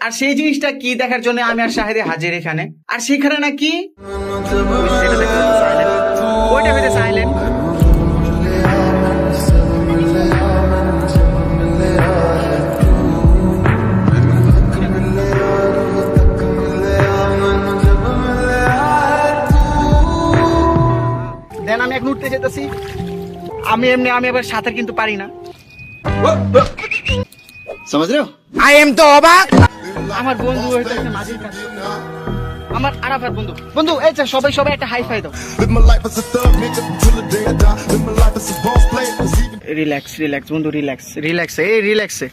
আর সেই জিনিসটা কি দেখার জন্য আমি আর শাহেদে হাজির এখানে। আর সেখানে নাকি ওইটা হইতে সাইলেন্ট। দেন আমি এখন উঠতে যেতেছি। আমি আবার সাঁতার কিন্তু পারি না। समझ रहे हो? আই এম তো অবাক। আমার বন্ধু হইতেছে মাঝির কাছে, আমার আরাফাত বন্ধু। বন্ধু এই যে সবাই একটা হাই ফাই দাও। Live my life as a thug nigga till the day I die. Live my life as a boss player. Relax বন্ধু, রিল্যাক্স এই রিল্যাক্সে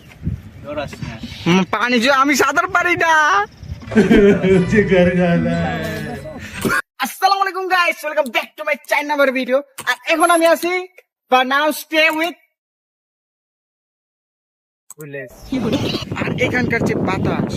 পানি যে আমি সাঁতার পারি না। আসসালামু আলাইকুম guys, welcome back to my China video. আর এখন আমি আছি বা নাও স্টে উইথ। আর এখানকার যে বাতাস,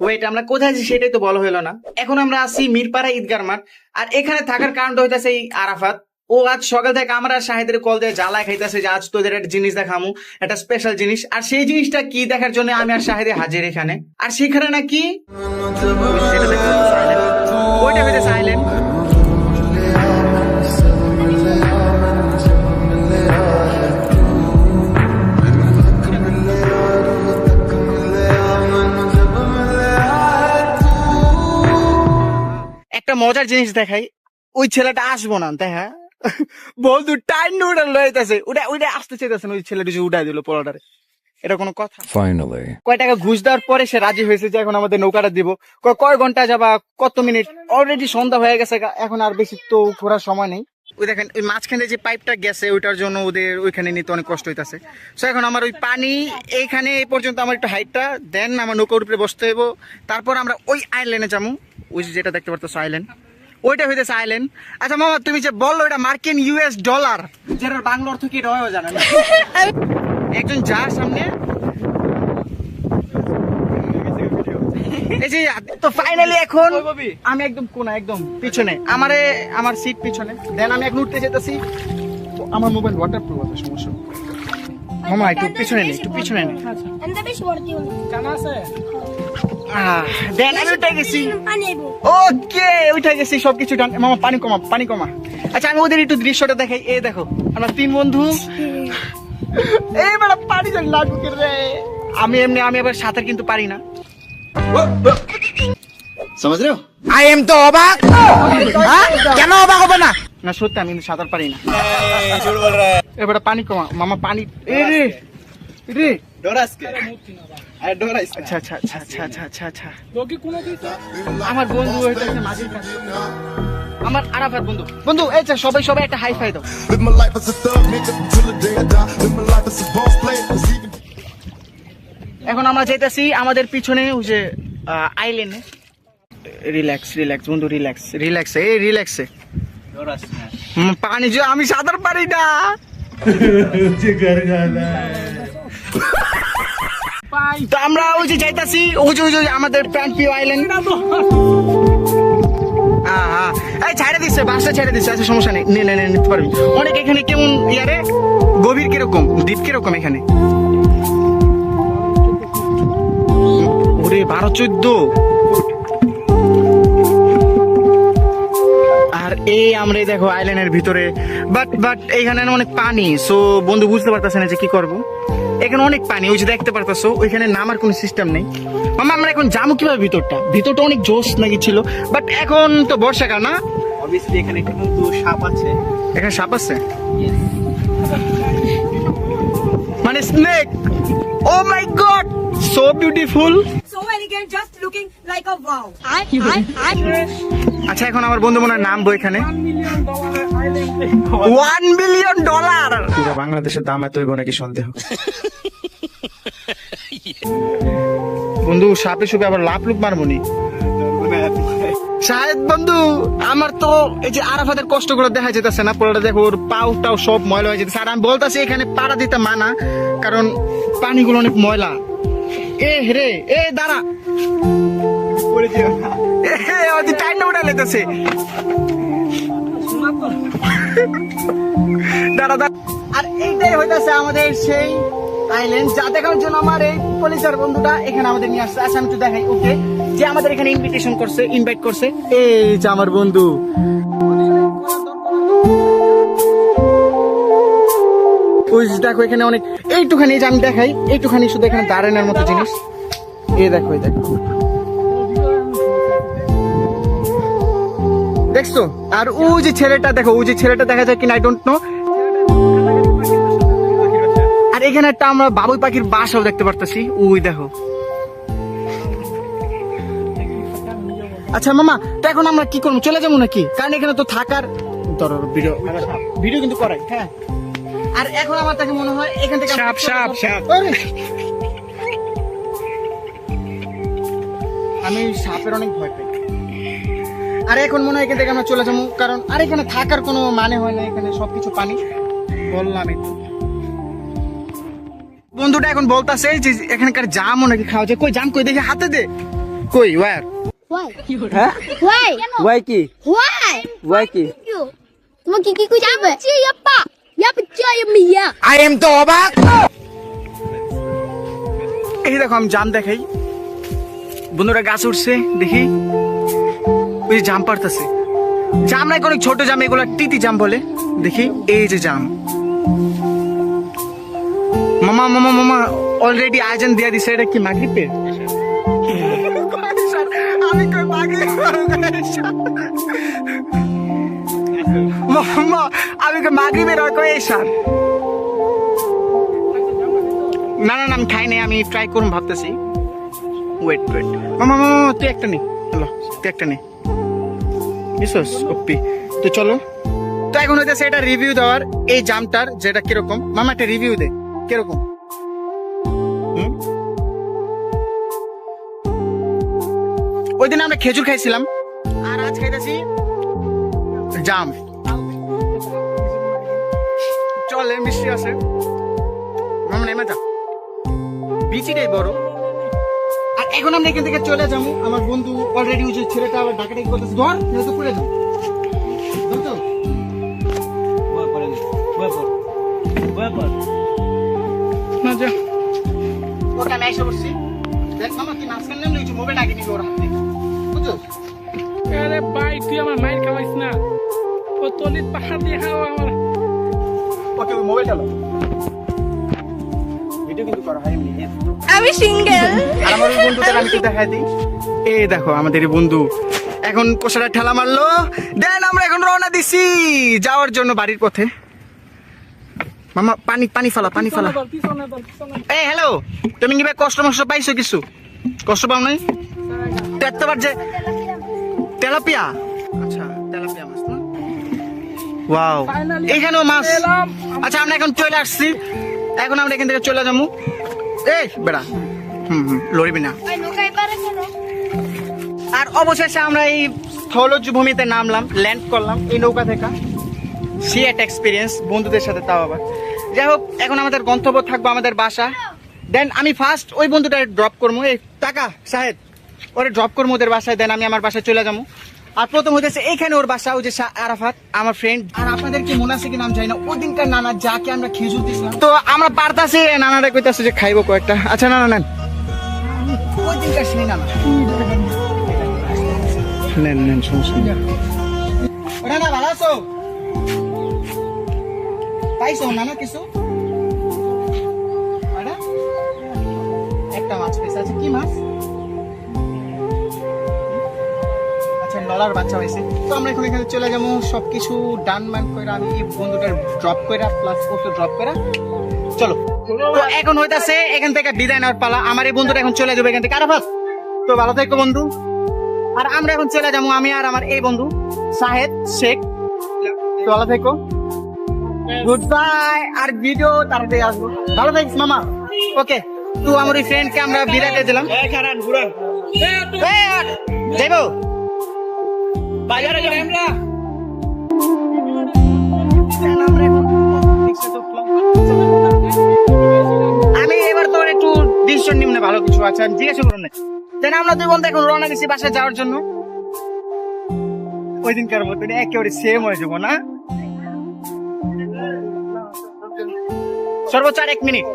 ওয়েট আমরা কোথায় আছি সেটাই তো বলা হলো না। এখন আমরা আছি মিরপাড়া ঈদগার মাঠ। আর এখানে থাকার কারণটা হইতাছে এই আরাফাত। ও আজ সকাল থেকে আমরা শাহেদের কল দিয়ে জ্বালায় খাইতেছে যে আজ তোদের একটা জিনিস দেখামু, একটা স্পেশাল জিনিস। আর সেই জিনিসটা কি দেখার জন্য আমি আর শাহেদে হাজির এখানে। আর সেখানে নাকি ওইটা হইতে সাইলেন্ট। একটা মজার জিনিস দেখাই, ওই ছেলেটা আসবো না দেখা বন্ধু টাইম উড়া লইতেছে, ওটা আসতে চাইতেছে না। ওই ছেলেটা যে উঠাই দিল পোলাটারে, এটা কোনো কথা? Finally. কয় টাকা ঘুষ দেওয়ার পরে সে রাজি হয়েছে যে এখন আমাদের নৌকাটা দিব। কয় ঘন্টা যাবা, কত মিনিট, অলরেডি সন্ধ্যা হয়ে গেছে, এখন আর বেশি তো ঘোরার সময় নেই। ওই দেখেন ওই মাঝখানে যে পাইপটা গেছে ওইটার জন্য ওদের ওইখানে নিতে অনেক কষ্ট হইতাছে। সো এখন আমার ওই পানি এইখানে এই পর্যন্ত আমার একটু হাইটটা দেন, আমার নৌকার উপরে বসতে হইব। তারপর আমরা ওই আইল্যান্ডে যাবো, ওই যেটা দেখতে পারতো আইল্যান্ড, ওইটা হইতেছে আইল্যান্ড। আচ্ছা মামা তুমি যে বললো এটা মার্কিন US ডলার, যেটার বাংলা অর্থ কি এটা জানে না। একজন যা সামনে এই যে তো ফাইনালি এখন আমি একদম কোনা, একদম পিছনে, আমার সিট পিছনে। দেন আমি এখন উঠতে যেতেছি। আমার মোবাইল ওয়াটারপ্রুফ আছে, সমস্যা মামা একটু পিছনে নেই, দেন আমি উঠে গেছি। ওকে উঠে গেছি, সবকিছু ডান। মামা পানি কমা। আচ্ছা আমি ওদের একটু দৃশ্যটা দেখাই। এই দেখো আমরা তিন বন্ধু, এই বেটা পানি জানি লাগবে রে। আমি আবার সাঁতার কিন্তু পারি না। समझ रहे हो? আই এম তো অবাক। কেন অবাক হবে না? না সত্যি আমি কিন্তু সাঁতার পারি না। এবার পানি কমা মামা, পানি রে আচ্ছা। আমার বন্ধু হইতেছে মাঝির কাছে, আমার আরাফাত বন্ধু এই যে সবাই একটা হাই ফাই দাও। Live my life as a thug nigga till the day I die. Live my life as a boss player. এখন আমরা যেতেছি আমাদের পিছনে ওই যে আইল্যান্ডে। রিল্যাক্স বন্ধু, রিল্যাক্স এই রিল্যাক্সে পানি যে আমি সাঁতার পারি না। তো আমরা ওই যে যাইতাছি ওই যে আমাদের প্যান্ট পিও আইল্যান্ড। এই ছেড়ে দিচ্ছে, বাসটা ছেড়ে দিচ্ছে। আচ্ছা সমস্যা নেই, নিতে পারবি। অনেক এখানে কেমন ইয়ারে গভীর কিরকম, দ্বীপ কিরকম এখানে? ওরে 12-14। আর এই আমরা দেখো আইল্যান্ডের ভিতরে, বাট এইখানে অনেক পানি। সো বন্ধু বুঝতে পারতেছে না যে কি করবো। এখানে অনেক পানি, ওই যে দেখতে পারতেছো ওইখানে নামার কোনো সিস্টেম নেই। মামা আমরা এখন যাবো কিভাবে? ভিতরটা অনেক জোশ নাকি ছিল, বাট এখন তো বর্ষাকাল না। Obviously এখানে কিন্তু সাপ আছে। এখানে সাপ আছে মানে snake. Oh my god, so beautiful, so elegant, just looking like a wow. আচ্ছা এখন আমার বন্ধু মনে হয় নামবো এখানে। $1 বিলিয়ন। পুরো বাংলাদেশের দাম এত হইব নাকি সন্দেহ। বন্ধু সাপে সুপে আবার লাভ মারবো নি শাহেদ বন্ধু। আমার তো এই যে আরাফাতের কষ্ট করে দেখা যেতেছে না, পুরোটা দেখো ওর পাও টাও সব ময়লা হয়ে যেতেছে। আর আমি বলতেছি এখানে পাড়া দিতে মানা, কারণ পানিগুলো অনেক ময়লা। এ দাঁড়া, টাইম উঠা লেতেছে। দাঁড়া। আর এইটাই হইতেছে আমাদের সেই আইল্যান্ড যা দেখানোর জন্য আমার এই পুলিশের বন্ধুটা এখানে আমাদের নিয়ে আসছে। আচ্ছা আমি একটু দেখাই ওকে, যে আমাদের এখানে ইনভিটেশন করছে, ইনভাইট করছে। এই যে আমার বন্ধু, ওই যে দেখো এখানে অনেক, এইটুখানি যে আমি দেখাই, এইটুখানি শুধু এখানে দাঁড়ানোর মতো জিনিস। এই দেখো, এই দেখো, দেখছো? আর ওই যে ছেলেটা দেখো, ওই যে ছেলেটা দেখা যায় কিনা আই ডোন্ট নো। আর এখানে একটা আমরা বাবুই পাখির বাসাও দেখতে পারতেছি, ওই দেখো। আচ্ছা মামা, তো এখন আমরা কি করবো, চলে যাবো নাকি? কারণ এখানে তো থাকার ভিডিও ভিডিও কিন্তু করাই, হ্যাঁ। আর এখন আমার তাকে মনে হয় এখান থেকে সাপ, সাপ, সাপ। আরে! আমি সাপের অনেক ভয় পাই। আর এখন মনে হয় এখান থেকে আমরা চলে যাবো, কারণ আর এখানে থাকার কোনো মানে হয় না, এখানে সবকিছু পানি। বললাম তো বন্ধুটা এখন বলতাছে যে এখানকার জামও নাকি খাওয়া যায়। কই জাম, কই দেখি হাতে দে, কই ওয়ার? Why? হ্যাঁ Why? ওয়াই কি, Why? ওয়াই কি? You. Mau kiki ku jabe. Ya pak. Ya percaya mi ya. I am তো অবাক। এই দেখো আমি জাম দেখাই, বন্ধুরা গাছ উঠছে দেখি, ওই যে জাম পারতেছে। জাম নাই, অনেক ছোট জাম, এগুলা তিতি জাম বলে। দেখি এই যে জাম। মামা মামা মামা অলরেডি আয়োজন দিয়ে দিছে, এটা কি মাগরিবের? আমি কই মাগরিব, মামা আমি কই মাগরিবের আর কই এসা। না না না, আমি খাই নাই, আমি ট্রাই করুন ভাবতেছি। ওয়েট ওয়েট, মামা মামা তুই একটা নে, হ্যালো তুই একটা নে, বিশ্বস ওপি। তো চলো, তো এখন হইতেছে এটা রিভিউ দেওয়ার, এই জামটার যেটা কিরকম। মামা একটা রিভিউ দে, কিরকম? ওই দিন আমরা খেজুর খাইছিলাম, আর আজ খাইতেছি জাম। চলে মিষ্টি আছে, মামা নেমে যা, বিচিটাই বড়। আর এখন আমরা এখান থেকে চলে যাবো। আমার বন্ধু অলরেডি ওই যে ছেলেটা আবার ডাকাডাকি করতেছে, ধর নয়তো পড়ে যাবো। না যা। ওটা আমি এসে বসছি, দেখ মামা কি মাঝখানে নামলে ওই মোবাইল আগে নিবি ওর হাত থেকে, বুঝছো? আরে ভাই তুই আমার মাইর খাওয়াইস না, ও তলিত পাহাড় দিয়ে খাওয়া আমার। ওকে ওই মোবাইলটা লো, ভিডিও কিন্তু করা হয় এমনি। আমি সিঙ্গেল। আর আমার ওই বন্ধুটার আমি একটু দেখাই দিই। এই দেখো আমাদের এই বন্ধু এখন কোষাটা ঠেলা মারলো, দেন আমরা এখন রওনা দিছি যাওয়ার জন্য বাড়ির পথে। মামা পানি পানি ফালা, পানি ফালা। পিছনে ধর, পিছনে। এই হ্যালো, তুমি কি ভাই কষ্ট মষ্ট পাইছো? কিছু কষ্ট পাও নাই? এতবার যে তেলাপিয়া, আচ্ছা তেলাপিয়া মাছ না, ওয়াও এইখানেও মাছ। আচ্ছা আমরা এখন চলে আসছি, এখন আমরা এখান থেকে চলে যাবো। এই বেড়া, লড়বি না। আর অবশেষে আমরা এই স্থলজ ভূমিতে নামলাম, ল্যান্ড করলাম এই নৌকা থেকে। সি একটা এক্সপিরিয়েন্স বন্ধুদের সাথে, তাও আবার। যাই হোক, এখন আমাদের গন্তব্য থাকবো আমাদের বাসা। দেন আমি ফার্স্ট ওই বন্ধুটা ড্রপ করবো, এই টাকা সাহেব ওরে ড্রপ করবো ওদের বাসায়, দেন আমি আমার বাসায় চলে যাবো। আর প্রথম হইতেছে এখানে ওর বাসা, ওই যে আরাফাত আমার ফ্রেন্ড। আর আপনাদের কি মনে আছে কি নাম জানি না, ওই দিনকার নানা যাকে আমরা খেজুর দিছিলাম, তো আমরা পারতাছি নানারা কইতাছে যে খাইবো কয়েকটা। আচ্ছা নানা নেন, ওই দিনকার সেই নানা নেন নেন, সমস্যা নেই। ওরা না ভালো আছো? পাইছো নানা কিছু? একটা মাছ পেয়েছে। আচ্ছা কি মাছ? আচ্ছা নলার বাচ্চা হয়েছে। তো আমরা এখন এখানে চলে যাবো, সবকিছু ডান মান করে আমি এই বন্ধুটার ড্রপ করে প্লাস ওকে ড্রপ করে চলো। তো এখন হইতাছে এখান থেকে বিদায় নেওয়ার পালা। আমার এই বন্ধুটা এখন চলে যাবে এখান থেকে। আরাফাত তো ভালো থেকো বন্ধু। আর আমরা এখন চলে যাবো, আমি আর আমার এই বন্ধু সাহেদ শেখ। তো ভালো থেকো, গুড বাই। আর ভিডিও তাড়াতাড়ি আসবো, ভালো থাকিস মামা। ওকে, তো আমার ওই ফ্রেন্ডকে আমরা বিদায় দিয়ে দিলাম। যাইবো বাজারে যাই আমরা। আমি এবার তো একটু ডিসিশন নিব না, ভালো কিছু আছে আমি জিজ্ঞাসা করুন না। দেন আমরা দুই বন্ধু এখন রওনা দিচ্ছি বাসায় যাওয়ার জন্য। ওই দিনকার মতন একেবারে সেম হয়ে যাবো না, সর্বোচ্চ আর 1 মিনিট।